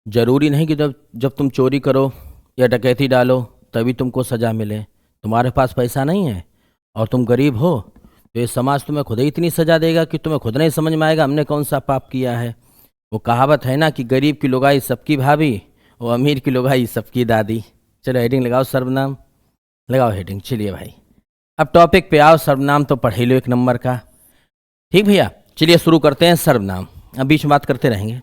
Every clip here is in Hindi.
जरूरी नहीं कि जब जब तुम चोरी करो या डकैती डालो तभी तुमको सजा मिले। तुम्हारे पास पैसा नहीं है और तुम गरीब हो तो ये समाज तुम्हें खुद ही इतनी सजा देगा कि तुम्हें खुद नहीं समझ में आएगा हमने कौन सा पाप किया है। वो कहावत है ना कि गरीब की लुगाई सबकी भाभी और अमीर की लुगाई सबकी दादी। चलो हेडिंग लगाओ, सर्वनाम लगाओ हेडिंग। चलिए भाई अब टॉपिक पे आओ। सर्वनाम तो पढ़ ही लो 1 नंबर का। ठीक भैया, चलिए शुरू करते हैं। सर्वनाम अब बीच में बात करते रहेंगे।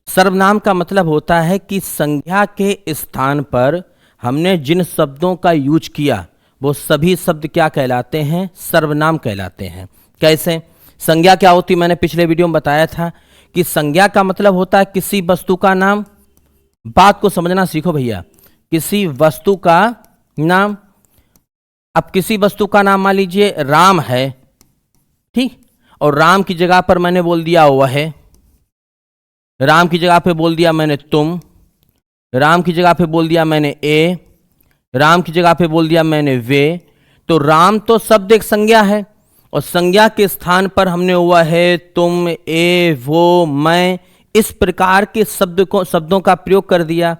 सर्वनाम का मतलब होता है कि संज्ञा के स्थान पर हमने जिन शब्दों का यूज किया वो सभी शब्द क्या कहलाते हैं? सर्वनाम कहलाते हैं। कैसे? संज्ञा क्या होती, मैंने पिछले वीडियो में बताया था कि संज्ञा का मतलब होता है किसी वस्तु का नाम। बात को समझना सीखो भैया, किसी वस्तु का नाम। अब किसी वस्तु का नाम मान लीजिए राम है, ठीक, और राम की जगह पर मैंने बोल दिया वह है, राम की जगह पे बोल दिया मैंने तुम, राम की जगह पे बोल दिया मैंने ए, राम की जगह पे बोल दिया मैंने वे। तो राम तो शब्द एक संज्ञा है और संज्ञा के स्थान पर हमने हुआ है तुम, ए, वो, मैं, इस प्रकार के शब्दों का प्रयोग कर दिया।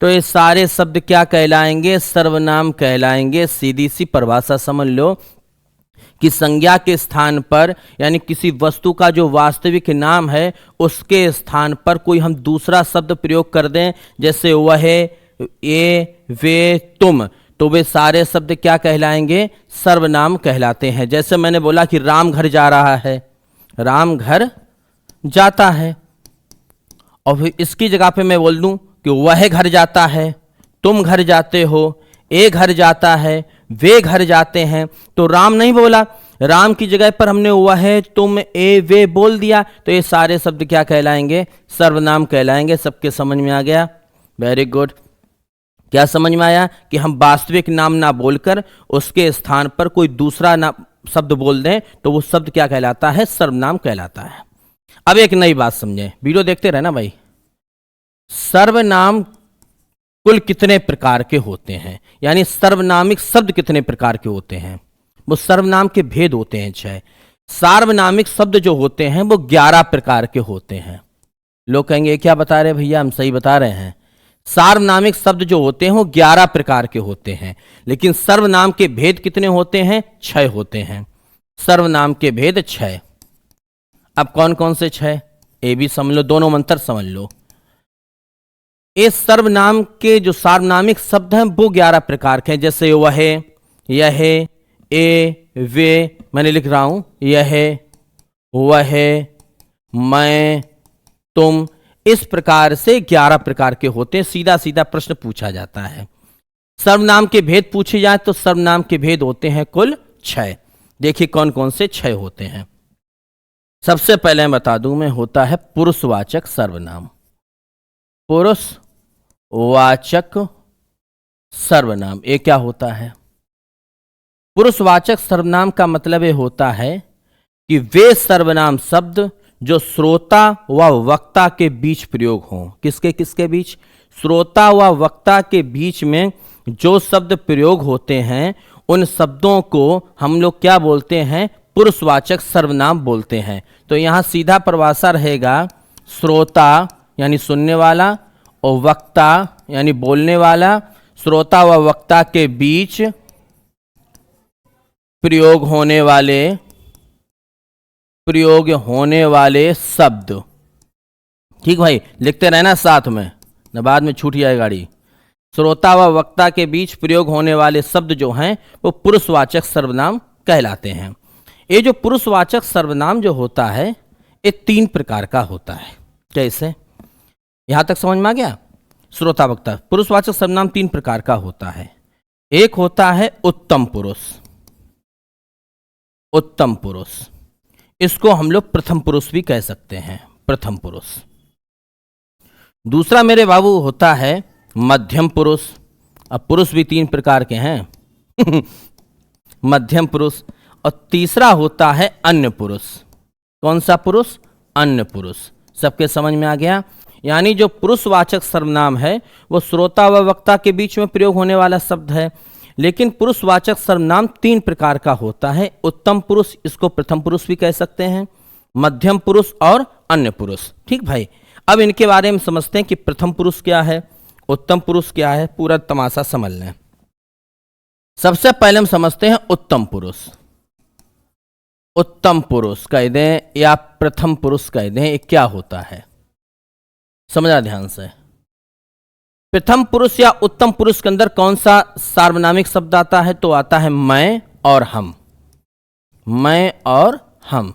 तो ये सारे शब्द क्या कहलाएंगे? सर्वनाम कहलाएंगे। सीधी सी परिभाषा समझ लो कि संज्ञा के स्थान पर यानी किसी वस्तु का जो वास्तविक नाम है उसके स्थान पर कोई हम दूसरा शब्द प्रयोग कर दें, जैसे वह है, ये, वे, तुम, तो वे सारे शब्द क्या कहलाएंगे? सर्वनाम कहलाते हैं। जैसे मैंने बोला कि राम घर जा रहा है, राम घर जाता है, और फिर इसकी जगह पे मैं बोल दूं कि वह घर जाता है, तुम घर जाते हो, ए घर जाता है, वे घर जाते हैं। तो राम नहीं बोला, राम की जगह पर हमने हुआ है तुम, ए, वे बोल दिया। तो ये सारे शब्द क्या कहलाएंगे? सर्वनाम कहलाएंगे। सबके समझ में आ गया? Very good. क्या समझ में आया कि हम वास्तविक नाम ना बोलकर उसके स्थान पर कोई दूसरा नाम शब्द बोल दें तो वो शब्द क्या कहलाता है? सर्वनाम कहलाता है। अब एक नई बात समझें, वीडियो देखते रहना भाई। सर्वनाम कुल कितने प्रकार के होते हैं, यानी सर्वनामिक शब्द कितने प्रकार के होते हैं? वो सर्वनाम के भेद होते हैं 6। सार्वनामिक शब्द जो होते हैं वो 11 प्रकार के होते हैं। लोग कहेंगे क्या बता रहे भैया? हम सही बता रहे हैं। सार्वनामिक शब्द जो होते हैं वो 11 प्रकार के होते हैं, लेकिन सर्वनाम के भेद कितने होते हैं? 6 होते हैं। सर्वनाम के भेद 6। अब कौन कौन से 6? ए भी समझ लो, दोनों मंत्र समझ लो। इस सर्वनाम के जो सार्वनामिक शब्द हैं वो 11 प्रकार के हैं। जैसे वह है, यह है, ए, वे, मैंने लिख रहा हूं, यह है, वह है, मैं, तुम, इस प्रकार से 11 प्रकार के होते हैं। सीधा सीधा प्रश्न पूछा जाता है। सर्वनाम के भेद पूछे जाए तो सर्वनाम के भेद होते हैं कुल 6। देखिए कौन कौन से 6 होते हैं। सबसे पहले मैं बता दूं मैं, होता है पुरुषवाचक सर्वनाम। पुरुषवाचक सर्वनाम ये क्या होता है? पुरुषवाचक सर्वनाम का मतलब ये होता है कि वे सर्वनाम शब्द जो श्रोता व वक्ता के बीच प्रयोग हों। किसके किसके बीच? श्रोता व वक्ता के बीच में जो शब्द प्रयोग होते हैं उन शब्दों को हम लोग क्या बोलते हैं? पुरुषवाचक सर्वनाम बोलते हैं। तो यहां सीधा परिभाषा रहेगा, श्रोता यानी सुनने वाला और वक्ता यानी बोलने वाला। श्रोता व वक्ता के बीच प्रयोग होने वाले शब्द। ठीक भाई, लिखते रहना साथ में, न बाद में छूट जाए गाड़ी। श्रोता व वक्ता के बीच प्रयोग होने वाले शब्द जो हैं वो पुरुषवाचक सर्वनाम कहलाते हैं। ये जो पुरुषवाचक सर्वनाम जो होता है ये 3 प्रकार का होता है। कैसे? यहां तक समझ में आ गया? श्रोता वक्ता पुरुषवाचक सर्वनाम 3 प्रकार का होता है। एक होता है उत्तम पुरुष। उत्तम पुरुष, इसको हम लोग प्रथम पुरुष भी कह सकते हैं, प्रथम पुरुष। दूसरा मेरे बाबू होता है मध्यम पुरुष। अब पुरुष भी 3 प्रकार के हैं मध्यम पुरुष। और तीसरा होता है अन्य पुरुष। कौन सा पुरुष? अन्य पुरुष। सबके समझ में आ गया? यानी जो पुरुषवाचक सर्वनाम है वो श्रोता व वक्ता के बीच में प्रयोग होने वाला शब्द है, लेकिन पुरुषवाचक सर्वनाम 3 प्रकार का होता है। उत्तम पुरुष, इसको प्रथम पुरुष भी कह सकते हैं, मध्यम पुरुष और अन्य पुरुष। ठीक भाई, अब इनके बारे में समझते हैं कि प्रथम पुरुष क्या है, उत्तम पुरुष क्या है, पूरा तमाशा समझ लें। सबसे पहले हम समझते हैं उत्तम पुरुष। उत्तम पुरुष कह दें या प्रथम पुरुष कह दें, ये क्या होता है, समझा ध्यान से। प्रथम पुरुष या उत्तम पुरुष के अंदर कौन सा सार्वनामिक शब्द आता है, तो आता है मैं और हम। मैं और हम,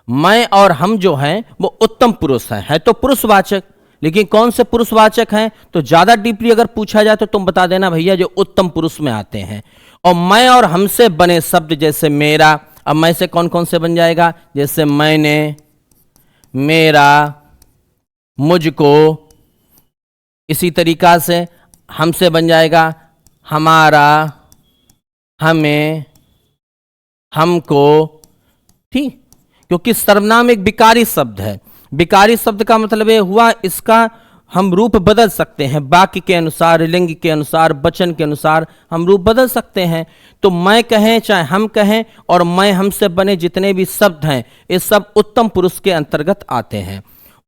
मैं और हम जो हैं वो उत्तम पुरुष हैं, है तो पुरुषवाचक, लेकिन कौन से पुरुषवाचक हैं, तो ज्यादा डीपली अगर पूछा जाए तो तुम बता देना भैया जो उत्तम पुरुष में आते हैं। और मैं और हमसे बने शब्द जैसे मेरा, अब मैं से कौन कौन से बन जाएगा, जैसे मैंने, मेरा, मुझको। इसी तरीका से हमसे बन जाएगा हमारा, हमें, हमको, ठीक, क्योंकि सर्वनाम एक विकारी शब्द है। विकारी शब्द का मतलब ये हुआ इसका हम रूप बदल सकते हैं, वाक्य के अनुसार, लिंग के अनुसार, वचन के अनुसार हम रूप बदल सकते हैं। तो मैं कहें चाहे हम कहें, और मैं हमसे बने जितने भी शब्द हैं ये सब उत्तम पुरुष के अंतर्गत आते हैं।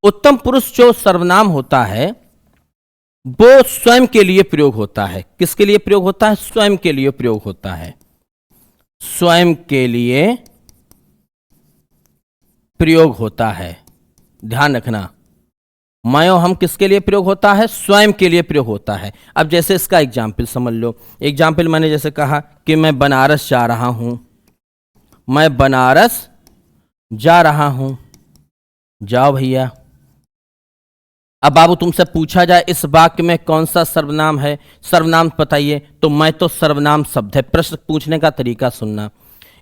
उत्तम पुरुष जो सर्वनाम होता है वो स्वयं के लिए प्रयोग होता है। किसके लिए प्रयोग होता है, स्वयं के लिए प्रयोग होता है, स्वयं के लिए प्रयोग होता है। ध्यान रखना, मैं और हम किसके लिए प्रयोग होता है, स्वयं के लिए प्रयोग होता है। अब जैसे इसका एग्जाम्पल समझ लो। एग्जाम्पल मैंने जैसे कहा कि मैं बनारस जा रहा हूं, मैं बनारस जा रहा हूं, जाओ भैया। अब बाबू तुमसे पूछा जाए इस वाक्य में कौन सा सर्वनाम है, सर्वनाम बताइए, तो मैं तो सर्वनाम शब्द है। प्रश्न पूछने का तरीका सुनना,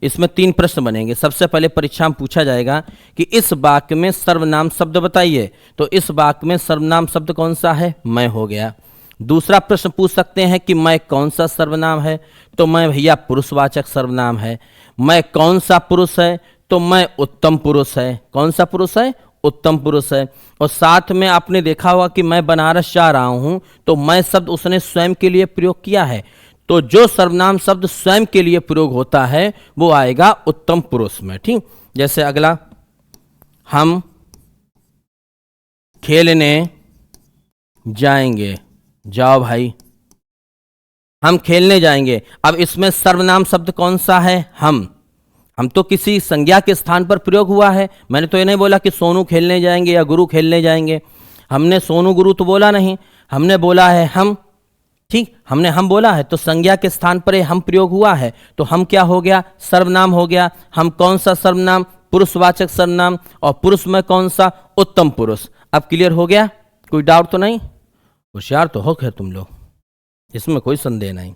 इसमें 3 प्रश्न बनेंगे। सबसे पहले परीक्षा में पूछा जाएगा कि इस वाक्य में सर्वनाम शब्द बताइए, तो इस वाक्य में सर्वनाम शब्द कौन सा है, मैं हो गया। दूसरा प्रश्न पूछ सकते हैं कि मैं कौन सा सर्वनाम है, तो मैं भैया पुरुषवाचक सर्वनाम है। मैं कौन सा पुरुष है, तो मैं उत्तम पुरुष है। कौन सा पुरुष है, उत्तम पुरुष है। और साथ में आपने देखा होगा कि मैं बनारस जा रहा हूं, तो मैं शब्द उसने स्वयं के लिए प्रयोग किया है। तो जो सर्वनाम शब्द स्वयं के लिए प्रयोग होता है वो आएगा उत्तम पुरुष में, ठीक। जैसे अगला, हम खेलने जाएंगे, जाओ भाई, हम खेलने जाएंगे। अब इसमें सर्वनाम शब्द कौन सा है, हम तो किसी संज्ञा के स्थान पर प्रयोग हुआ है। मैंने तो ये नहीं बोला कि सोनू खेलने जाएंगे या गुरु खेलने जाएंगे, हमने सोनू गुरु तो बोला नहीं, हमने बोला है हम, ठीक, हमने हम बोला है तो संज्ञा के स्थान पर हम प्रयोग हुआ है, तो हम क्या हो गया, सर्वनाम हो गया। हम कौन सा सर्वनाम, पुरुषवाचक सर्वनाम, और पुरुष में कौन सा, उत्तम पुरुष। अब क्लियर हो गया, कोई डाउट तो नहीं, होशियार तो हो खैर तुम लोग, इसमें कोई संदेह नहीं।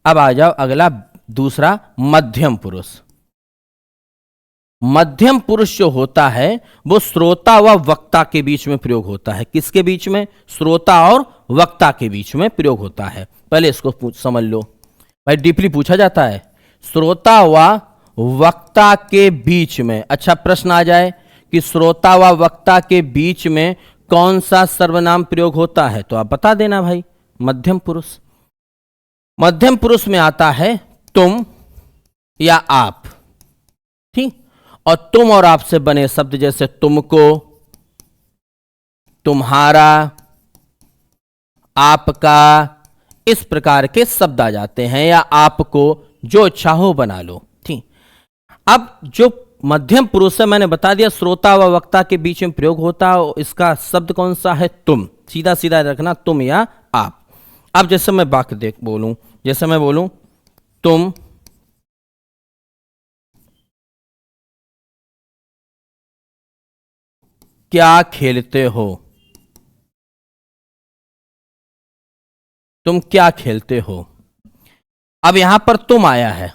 अब आ जाओ अगला, दूसरा मध्यम पुरुष। मध्यम पुरुष जो होता है वो श्रोता व वक्ता के बीच में प्रयोग होता है। किसके बीच में, श्रोता और वक्ता के बीच में प्रयोग होता है। पहले इसको समझ लो भाई, डीपली पूछा जाता है, श्रोता व वक्ता के बीच में। अच्छा प्रश्न आ जाए कि श्रोता व वक्ता के बीच में कौन सा सर्वनाम प्रयोग होता है, तो आप बता देना भाई, मध्यम पुरुष। मध्यम पुरुष में आता है तुम या आप, ठीक। और तुम और आप से बने शब्द जैसे तुमको, तुम्हारा, आपका, इस प्रकार के शब्द आ जाते हैं, या आपको, जो चाहो बना लो, ठीक। अब जो मध्यम पुरुष है मैंने बता दिया श्रोता व वक्ता के बीच में प्रयोग होता है, इसका शब्द कौन सा है, तुम। सीधा सीधा रखना, तुम या आप। अब जैसे मैं वाक्य बोलूं, जैसे मैं बोलूं तुम क्या खेलते हो, तुम क्या खेलते हो। अब यहां पर तुम आया है,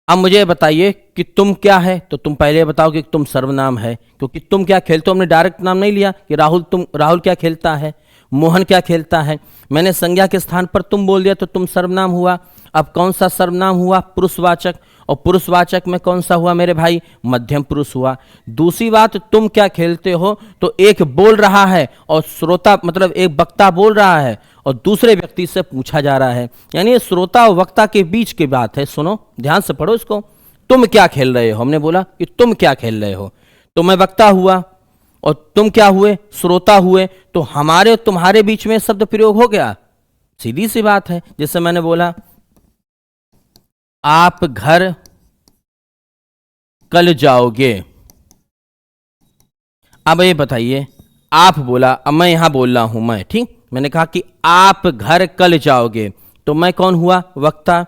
अब मुझे बताइए कि तुम क्या है, तो तुम पहले बताओ कि तुम सर्वनाम है, क्योंकि तुम क्या खेलते हो हमने डायरेक्ट नाम नहीं लिया कि राहुल क्या खेलता है, मोहन क्या खेलता है। मैंने संज्ञा के स्थान पर तुम बोल दिया तो तुम सर्वनाम हुआ। अब कौन सा सर्वनाम हुआ, पुरुषवाचक, और पुरुषवाचक में कौन सा हुआ मेरे भाई, मध्यम पुरुष हुआ। दूसरी बात, तुम क्या खेलते हो, तो एक बोल रहा है और श्रोता मतलब एक वक्ता बोल रहा है और दूसरे व्यक्ति से पूछा जा रहा है, यानी श्रोता और वक्ता के बीच की बात है। सुनो ध्यान से पढ़ो इसको, तुम क्या खेल रहे हो, हमने बोला कि तुम क्या खेल रहे हो, तो मैं वक्ता हुआ और तुम क्या हुए, श्रोता हुए, तो हमारे और तुम्हारे बीच में शब्द प्रयोग हो गया। सीधी सी बात है। जैसे मैंने बोला आप घर कल जाओगे। अब ये बताइए, आप बोला, अब मैं यहां बोल रहा हूं मैं, ठीक, मैंने कहा कि आप घर कल जाओगे, तो मैं कौन हुआ, वक्ता।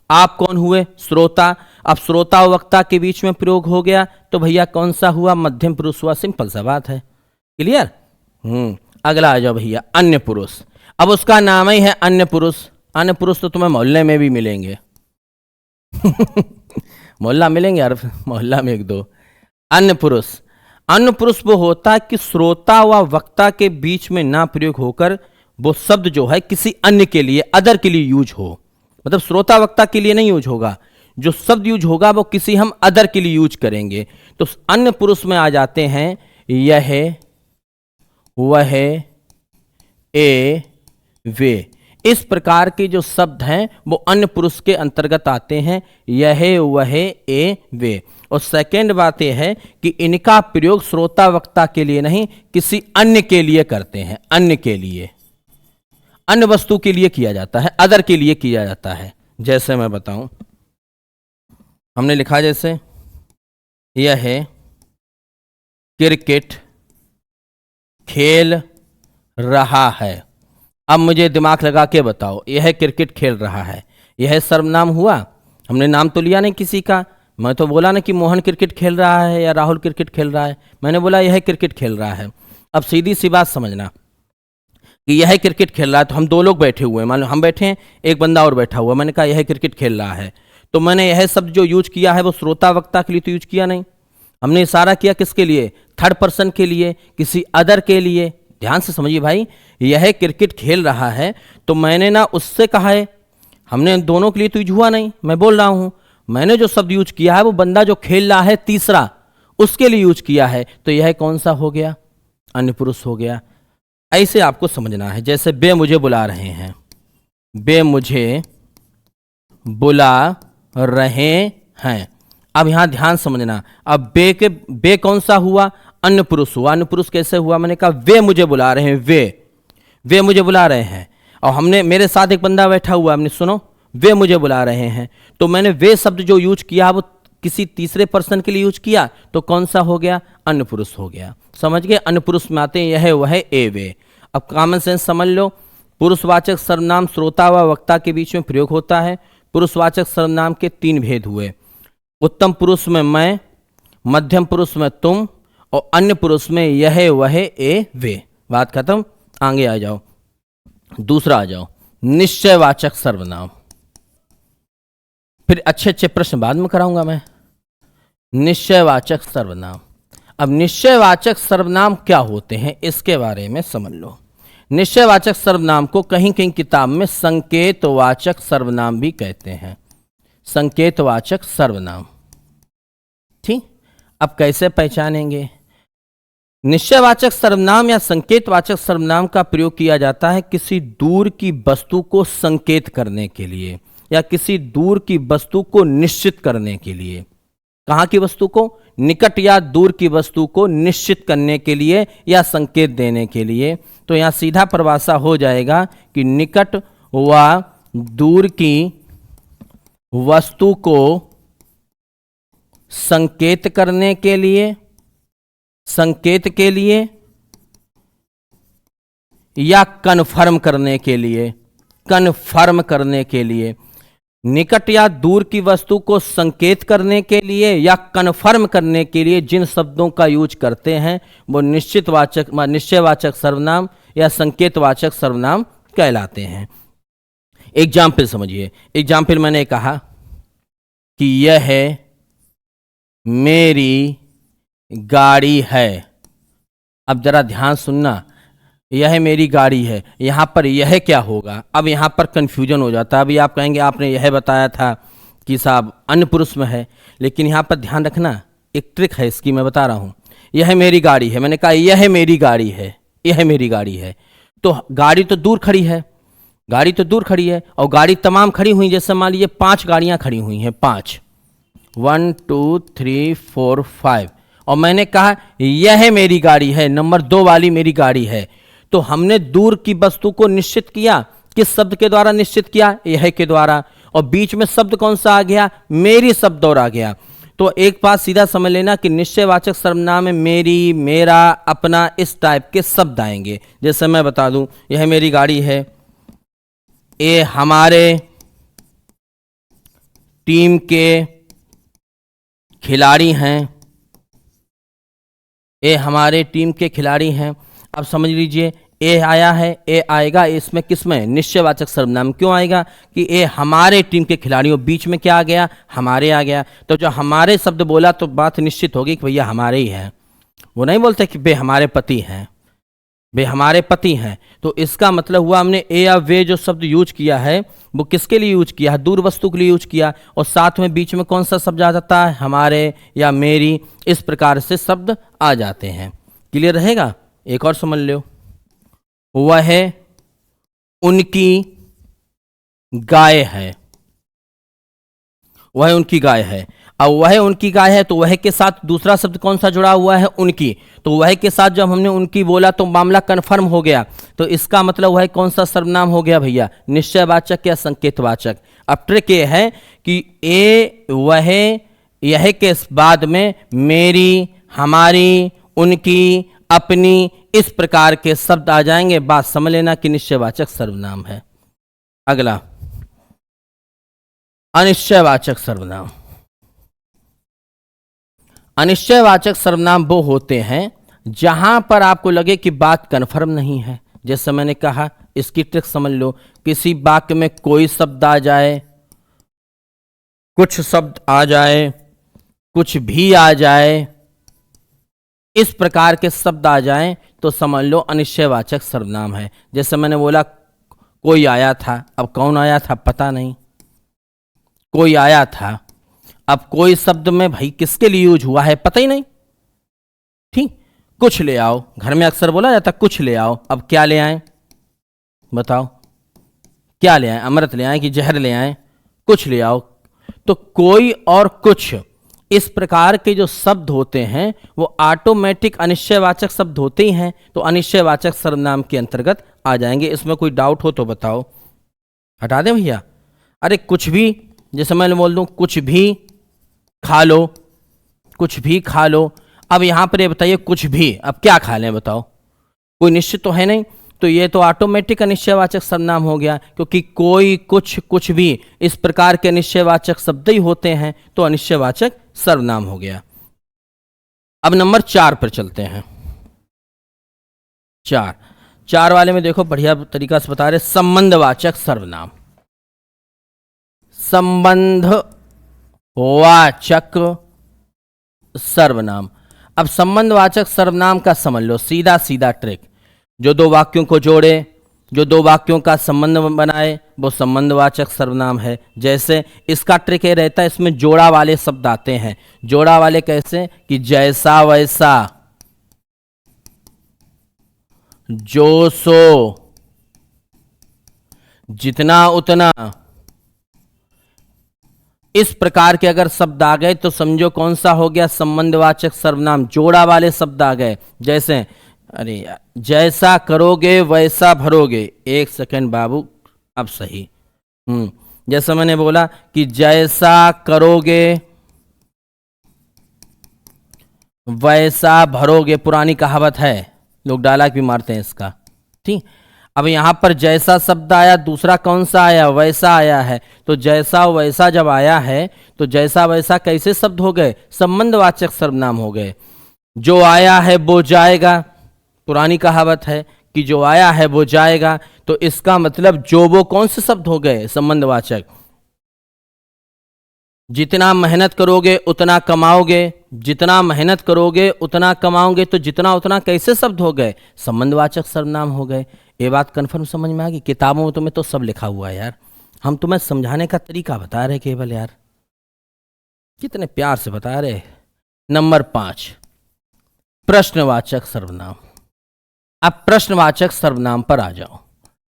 आप कौन हुए, श्रोता। अब श्रोता और वक्ता के बीच में प्रयोग हो गया, तो भैया कौन सा हुआ, मध्यम पुरुष हुआ। सिंपल सा बात है। क्लियर। अगला आ जाओ भैया, अन्य पुरुष। अब उसका नाम ही है अन्य पुरुष। अन्य पुरुष तो तुम्हें मोहल्ले में भी मिलेंगे। मोहल्ला मिलेंगे यार, मोहल्ला में एक दो। अन्य पुरुष, अन्य पुरुष वो होता है कि श्रोता व वक्ता के बीच में ना प्रयोग होकर वो शब्द जो है किसी अन्य के लिए, अदर के लिए यूज हो। मतलब श्रोता वक्ता के लिए नहीं यूज होगा, जो शब्द यूज होगा वो किसी हम अदर के लिए यूज करेंगे। तो अन्य पुरुष में आ जाते हैं यह, वह, ए, वे। इस प्रकार के जो शब्द हैं वो अन्य पुरुष के अंतर्गत आते हैं, यह, वह, ए, वे। और सेकेंड बात यह है कि इनका प्रयोग श्रोता वक्ता के लिए नहीं, किसी अन्य के लिए करते हैं। अन्य के लिए, अन्य वस्तु के लिए किया जाता है, अदर के लिए किया जाता है। जैसे मैं बताऊं, हमने लिखा जैसे यह है क्रिकेट खेल रहा है। अब मुझे दिमाग लगा के बताओ, यह क्रिकेट खेल रहा है, यह सर्वनाम हुआ। हमने नाम तो लिया नहीं किसी का। मैं तो बोला ना कि मोहन क्रिकेट खेल रहा है या राहुल क्रिकेट खेल रहा है, मैंने बोला यह क्रिकेट खेल रहा है। अब सीधी सी बात समझना कि यह क्रिकेट खेल रहा है, तो हम दो लोग बैठे हुए हैं, मान लो हम बैठे हैं, एक बंदा और बैठा हुआ, मैंने कहा यह क्रिकेट खेल रहा है, तो मैंने यह शब्द जो यूज किया है वो श्रोता वक्ता के लिए तो यूज किया नहीं, हमने इशारा किया किसके लिए, थर्ड पर्सन के लिए, किसी अदर के लिए। ध्यान से समझिए भाई, यह क्रिकेट खेल रहा है तो मैंने ना उससे कहा है, हमने दोनों के लिए तो यूज हुआ नहीं। मैं बोल रहा हूं मैंने जो शब्द यूज किया है वो बंदा जो खेल रहा है तीसरा, उसके लिए यूज किया है, तो यह कौन सा हो गया, अन्य पुरुष हो गया। ऐसे आपको समझना है। जैसे बे मुझे बुला रहे हैं, बे मुझे बुला रहे हैं। अब यहां ध्यान समझना, अब बे कौन सा हुआ, अन्य पुरुष हुआ। अन्य पुरुष कैसे हुआ, मैंने कहा वे मुझे बुला रहे हैं, वे मुझे बुला रहे हैं, और हमने मेरे साथ एक बंदा बैठा हुआ, हमने सुनो वे मुझे बुला रहे हैं, तो मैंने वे शब्द जो यूज किया वो किसी तीसरे पर्सन के लिए यूज किया, तो कौन सा हो गया, अन्य पुरुष हो गया। समझ गए। अन्य पुरुष में आते हैं यह, वह, ए, वे। अब कॉमन सेंस समझ लो, पुरुषवाचक सर्वनाम श्रोता व वक्ता के बीच में प्रयोग होता है। पुरुषवाचक सर्वनाम के तीन भेद हुए, उत्तम पुरुष में मैं, मध्यम पुरुष में तुम, और अन्य पुरुष में यह, वह, ए, वे। बात खत्म। आगे आ जाओ, दूसरा आ जाओ, निश्चयवाचक सर्वनाम। फिर अच्छे अच्छे प्रश्न बाद में कराऊंगा मैं। निश्चयवाचक सर्वनाम। अब निश्चयवाचक सर्वनाम क्या होते हैं इसके बारे में समझ लो। निश्चयवाचक सर्वनाम को कहीं कहीं किताब में संकेतवाचक सर्वनाम भी कहते हैं। संकेतवाचक सर्वनाम, ठीक। अब कैसे पहचानेंगे, निश्चयवाचक सर्वनाम या संकेतवाचक सर्वनाम का प्रयोग किया जाता है किसी दूर की वस्तु को संकेत करने के लिए या किसी दूर की वस्तु को निश्चित करने के लिए। कहाँ की वस्तु को, निकट या दूर की वस्तु को निश्चित करने के लिए या संकेत देने के लिए। तो यहाँ सीधा परिभाषा हो जाएगा कि निकट व दूर की वस्तु को संकेत करने के लिए, संकेत के लिए या कन्फर्म करने के लिए, कन्फर्म करने के लिए। निकट या दूर की वस्तु को संकेत करने के लिए या कन्फर्म करने के लिए जिन शब्दों का यूज करते हैं वो निश्चयवाचक सर्वनाम या संकेतवाचक सर्वनाम कहलाते हैं। एग्जाम्पल समझिए। एग्जाम्पल मैंने कहा कि यह मेरी गाड़ी है। अब जरा ध्यान सुनना, यह मेरी गाड़ी है, यहाँ पर यह क्या होगा, अब यहाँ पर कंफ्यूजन हो जाता है। अभी आप कहेंगे आपने यह बताया था कि साहब अन्य पुरुष में है, लेकिन यहाँ पर ध्यान रखना, एक ट्रिक है इसकी, मैं बता रहा हूँ। यह मेरी गाड़ी है, मैंने कहा यह मेरी गाड़ी है, यह मेरी गाड़ी है, तो गाड़ी तो दूर खड़ी है, गाड़ी तो दूर खड़ी है, और गाड़ी तमाम खड़ी हुई, जैसे मान लीजिए 5 गाड़ियाँ खड़ी हुई हैं, 5, 1 2 3 4 5, और मैंने कहा यह मेरी गाड़ी है, नंबर 2 वाली मेरी गाड़ी है, तो हमने दूर की वस्तु को निश्चित किया, किस शब्द के द्वारा निश्चित किया? यह के द्वारा। और बीच में शब्द कौन सा आ गया? मेरी शब्द और आ गया। तो एक बात सीधा समझ लेना कि निश्चयवाचक सर्वनाम में मेरी, मेरा, अपना, इस टाइप के शब्द आएंगे। जैसे मैं बता दूं, यह मेरी गाड़ी है, ये हमारे टीम के खिलाड़ी हैं, ये हमारे टीम के खिलाड़ी हैं। अब समझ लीजिए, ए आया है, ए आएगा इसमें, किसमें? निश्चयवाचक सर्वनाम। क्यों आएगा? कि ए हमारे टीम के खिलाड़ियों, बीच में क्या आ गया? हमारे आ गया। तो जो हमारे शब्द बोला तो बात निश्चित होगी कि भैया हमारे ही हैं। वो नहीं बोलते कि बे हमारे पति हैं, वे हमारे पति हैं। तो इसका मतलब हुआ हमने ए या वे जो शब्द यूज किया है वो किसके लिए यूज किया है? दूर वस्तु के लिए यूज किया, और साथ में बीच में कौन सा शब्द आ जाता है? हमारे या मेरी। इस प्रकार से शब्द आ जाते हैं। क्लियर रहेगा? एक और समझ लो, वह उनकी गाय है, वह उनकी गाय है। अब वह उनकी गाय है तो वह के साथ दूसरा शब्द कौन सा जुड़ा हुआ है? उनकी। तो वह के साथ जब हमने उनकी बोला तो मामला कन्फर्म हो गया। तो इसका मतलब वह कौन सा सर्वनाम हो गया भैया? निश्चयवाचक या संकेतवाचक। अब ट्रिक ये है कि ए, वह, यह के बाद में मेरी, हमारी, उनकी, अपनी, इस प्रकार के शब्द आ जाएंगे। बात समझ लेना कि निश्चयवाचक सर्वनाम है। अगला, अनिश्चयवाचक सर्वनाम। अनिश्चयवाचक सर्वनाम वो होते हैं जहां पर आपको लगे कि बात कन्फर्म नहीं है। जैसे मैंने कहा, इसकी ट्रिक समझ लो, किसी वाक्य में कोई शब्द आ जाए, कुछ शब्द आ जाए, कुछ भी आ जाए, इस प्रकार के शब्द आ जाएं तो समझ लो अनिश्चयवाचक सर्वनाम है। जैसे मैंने बोला कोई आया था, अब कौन आया था पता नहीं, कोई आया था। अब कोई शब्द में भाई किसके लिए यूज हुआ है पता ही नहीं। ठीक, कुछ ले आओ, घर में अक्सर बोला जाता कुछ ले आओ। अब क्या ले आए बताओ? क्या ले आए? अमृत ले आए कि जहर ले आए? कुछ ले आओ। तो कोई और कुछ, इस प्रकार के जो शब्द होते हैं वो ऑटोमेटिक अनिश्चयवाचक शब्द होते ही हैं, तो अनिश्चयवाचक सर्वनाम के अंतर्गत आ जाएंगे। इसमें कोई डाउट हो तो बताओ। हटा दें भैया? अरे कुछ भी, जैसे मैं बोल दूं कुछ भी खा लो, कुछ भी खा लो। अब यहां पर ये बताइए कुछ भी, अब क्या खा लें बताओ? कोई निश्चित तो है नहीं, तो ये तो ऑटोमेटिक अनिश्चयवाचक सर्वनाम हो गया, क्योंकि कोई, कुछ, कुछ भी, इस प्रकार के अनिश्चयवाचक शब्द ही होते हैं, तो अनिश्चयवाचक सर्वनाम हो गया। अब नंबर 4 पर चलते हैं। 4 वाले में देखो बढ़िया तरीका से बता रहे, संबंधवाचक सर्वनाम। संबंधवाचक सर्वनाम। अब संबंधवाचक सर्वनाम का समझ लो सीधा सीधा ट्रिक, जो दो वाक्यों को जोड़े, जो दो वाक्यों का संबंध बनाए, वो संबंधवाचक सर्वनाम है। जैसे इसका ट्रिक ये रहता है, इसमें जोड़ा वाले शब्द आते हैं। जोड़ा वाले कैसे? कि जैसा वैसा, जो सो, जितना उतना, इस प्रकार के अगर शब्द आ गए तो समझो कौन सा हो गया? संबंधवाचक सर्वनाम। जोड़ा वाले शब्द आ गए, जैसे अरे यार, जैसा करोगे वैसा भरोगे। एक सेकंड बाबू, अब सही। जैसा मैंने बोला कि जैसा करोगे वैसा भरोगे, पुरानी कहावत है, लोग डायलॉग भी मारते हैं इसका। ठीक, अब यहां पर जैसा शब्द आया, दूसरा कौन सा आया? वैसा आया है। तो जैसा वैसा जब आया है तो जैसा वैसा कैसे शब्द हो गए? संबंधवाचक सर्वनाम हो गए। जो आया है वो जाएगा, पुरानी कहावत है कि जो आया है वो जाएगा, तो इसका मतलब जो वो कौन से शब्द हो गए? संबंधवाचक। जितना मेहनत करोगे उतना कमाओगे, जितना मेहनत करोगे उतना कमाओगे, तो जितना उतना कैसे शब्द हो गए? संबंधवाचक सर्वनाम हो गए। ये बात कन्फर्म समझ में आ गई? किताबों में तुम्हें तो सब लिखा हुआ है यार, हम तुम्हें समझाने का तरीका बता रहे केवल यार, कितने प्यार से बता रहे। नंबर 5, प्रश्नवाचक सर्वनाम। अब प्रश्नवाचक सर्वनाम पर आ जाओ।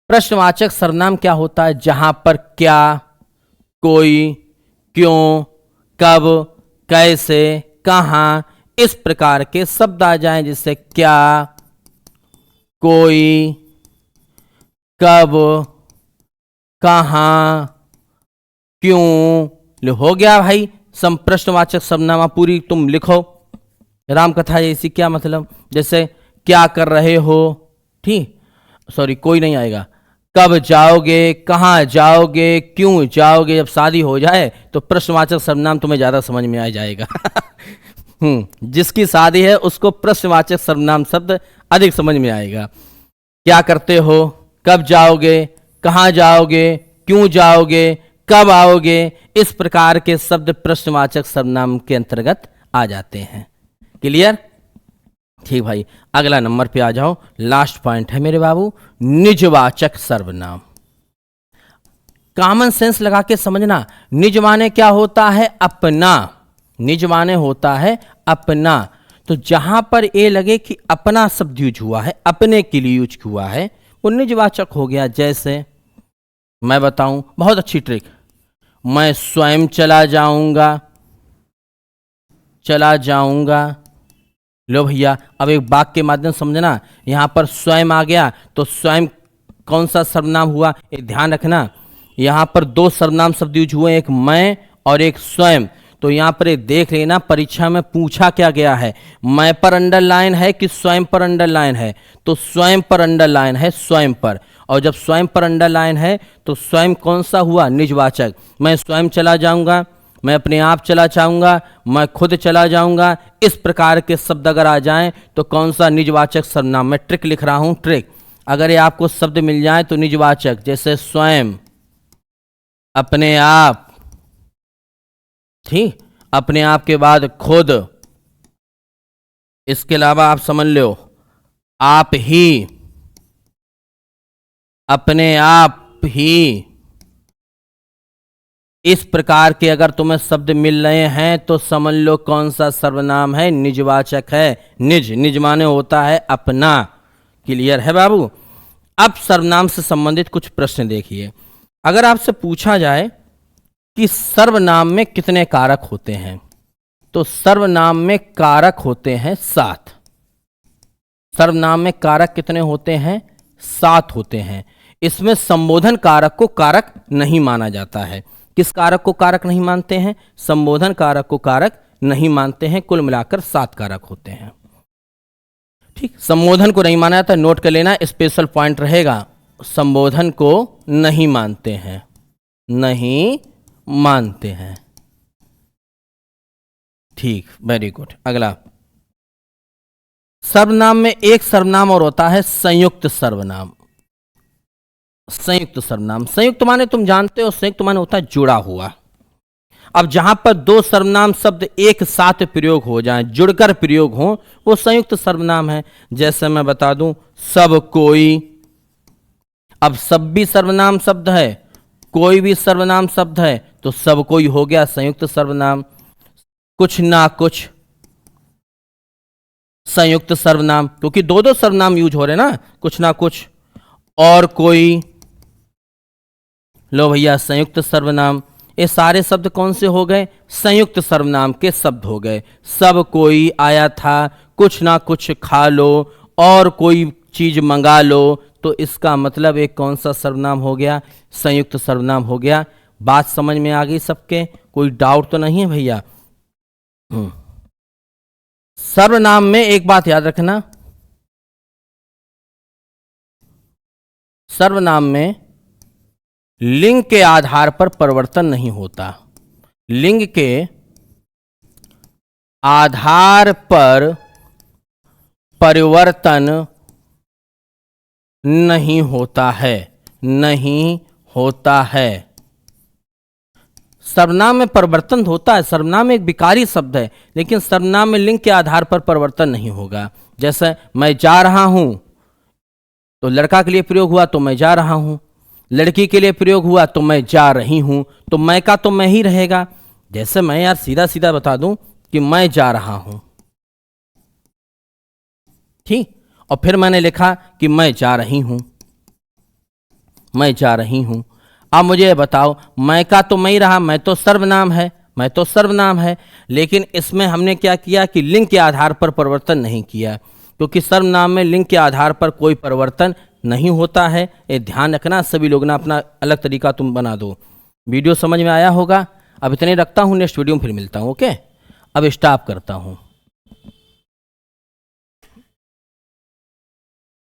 प्रश्नवाचक सर्वनाम क्या होता है? जहां पर क्या, कोई, क्यों, कब, कैसे, कहां, इस प्रकार के शब्द आ जाएं, जैसे क्या, कोई, कब, कहां, क्यों। हो गया भाई संप्रश्नवाचक सर्वनामा पूरी तुम लिखो। रामकथा जैसी क्या मतलब, जैसे क्या कर रहे हो, ठीक, सॉरी कोई नहीं आएगा, कब जाओगे, कहाँ जाओगे, क्यों जाओगे। जब शादी हो जाए तो प्रश्नवाचक सर्वनाम तुम्हें ज़्यादा समझ में आ जाएगा। जिसकी शादी है उसको प्रश्नवाचक सर्वनाम शब्द अधिक समझ में आएगा। क्या करते हो, कब जाओगे, कहाँ जाओगे, क्यों जाओगे, कब आओगे, इस प्रकार के शब्द प्रश्नवाचक सर्वनाम के अंतर्गत आ जाते हैं। क्लियर? ठीक भाई, अगला नंबर पे आ जाओ। लास्ट पॉइंट है मेरे बाबू, निजवाचक सर्वनाम। कॉमन सेंस लगा के समझना। निज माने क्या होता है, अपना। निज माने होता है अपना। तो जहां पर ये लगे कि अपना शब्द यूज हुआ है, अपने के लिए यूज हुआ है, वो निजवाचक हो गया। जैसे मैं बताऊं, बहुत अच्छी ट्रिक, मैं स्वयं चला जाऊंगा, चला जाऊंगा। लो भैया, अब एक वाक्य के माध्यम से समझना। यहां पर स्वयं आ गया तो स्वयं कौन सा सर्वनाम हुआ, एक ध्यान रखना। यहां पर दो सर्वनाम शब्द यूज हुए, एक मैं और एक स्वयं। तो यहां पर एक देख लेना, परीक्षा में पूछा क्या गया है, मैं पर अंडरलाइन है कि स्वयं पर अंडरलाइन है। तो स्वयं पर अंडरलाइन है, स्वयं पर। और जब स्वयं पर अंडरलाइन है तो स्वयं कौन सा हुआ, निजवाचक। मैं स्वयं चला जाऊंगा, मैं अपने आप चला जाऊंगा, मैं खुद चला जाऊंगा, इस प्रकार के शब्द अगर आ जाएं तो कौन सा, निजवाचक सर्वनाम। मैं ट्रिक लिख रहा हूं, ट्रिक। अगर ये आपको शब्द मिल जाए तो निजवाचक, जैसे स्वयं, अपने आप, ठीक, अपने आप के बाद खुद, इसके अलावा आप समझ लो आप ही, अपने आप ही। इस प्रकार के अगर तुम्हें शब्द मिल रहे हैं तो समझ लो कौन सा सर्वनाम है, निजवाचक है। निज, निज माने होता है अपना। क्लियर है बाबू? अब सर्वनाम से संबंधित कुछ प्रश्न देखिए। अगर आपसे पूछा जाए कि सर्वनाम में कितने कारक होते हैं, तो सर्वनाम में कारक होते हैं 7। सर्वनाम में कारक कितने होते हैं, 7 होते हैं। इसमें संबोधन कारक को कारक नहीं माना जाता है। किस कारक को कारक नहीं मानते हैं, संबोधन कारक को कारक नहीं मानते हैं। कुल मिलाकर 7 कारक होते हैं। ठीक, संबोधन को नहीं माना जाता, नोट कर लेना, स्पेशल पॉइंट रहेगा। संबोधन को नहीं मानते हैं, नहीं मानते हैं। ठीक, वेरी गुड। अगला, सर्वनाम में एक सर्वनाम और होता है संयुक्त सर्वनाम। संयुक्त सर्वनाम, संयुक्त माने तुम जानते हो, संयुक्त माने होता है जुड़ा हुआ। अब जहां पर दो सर्वनाम शब्द एक साथ प्रयोग हो जाएं, जुड़कर प्रयोग हो, वो संयुक्त सर्वनाम है। जैसे मैं बता दूं, सब कोई। अब सब भी सर्वनाम शब्द है, कोई भी सर्वनाम शब्द है, तो सब कोई हो गया संयुक्त सर्वनाम। कुछ ना कुछ, संयुक्त सर्वनाम, क्योंकि दो दो सर्वनाम यूज हो रहे ना, कुछ ना कुछ। और कोई, लो भैया संयुक्त सर्वनाम। ये सारे शब्द कौन से हो गए, संयुक्त सर्वनाम के शब्द हो गए। सब कोई आया था, कुछ ना कुछ खा लो, और कोई चीज मंगा लो, तो इसका मतलब एक कौन सा सर्वनाम हो गया, संयुक्त सर्वनाम हो गया। बात समझ में आ गई सबके, कोई डाउट तो नहीं है भैया? सर्वनाम में एक बात याद रखना, सर्वनाम में लिंग के आधार पर परिवर्तन नहीं होता। लिंग के आधार पर परिवर्तन नहीं होता है, नहीं होता है। सर्वनाम में परिवर्तन होता है, सर्वनाम एक विकारी शब्द है, लेकिन सर्वनाम में लिंग के आधार पर परिवर्तन नहीं होगा। जैसे मैं जा रहा हूं, तो लड़का के लिए प्रयोग हुआ तो मैं जा रहा हूं, लड़की के लिए प्रयोग हुआ तो मैं जा रही हूं, तो मैं का तो मैं ही रहेगा। जैसे मैं यार सीधा सीधा बता दूं कि मैं जा रहा हूं, ठीक, और फिर मैंने लिखा कि मैं जा रही हूं, मैं जा रही हूं। अब मुझे बताओ, मैं का तो मैं ही रहा, मैं तो सर्वनाम है, मैं तो सर्वनाम है, लेकिन इसमें हमने क्या किया कि लिंग के आधार पर परिवर्तन नहीं किया, क्योंकि सर्वनाम में लिंग के आधार पर कोई परिवर्तन नहीं होता है। ये ध्यान रखना, सभी लोग ना अपना अलग तरीका तुम बना दो। वीडियो समझ में आया होगा। अब इतने रखता हूँ, नेक्स्ट वीडियो में फिर मिलता हूँ। ओके, अब स्टॉप करता हूँ।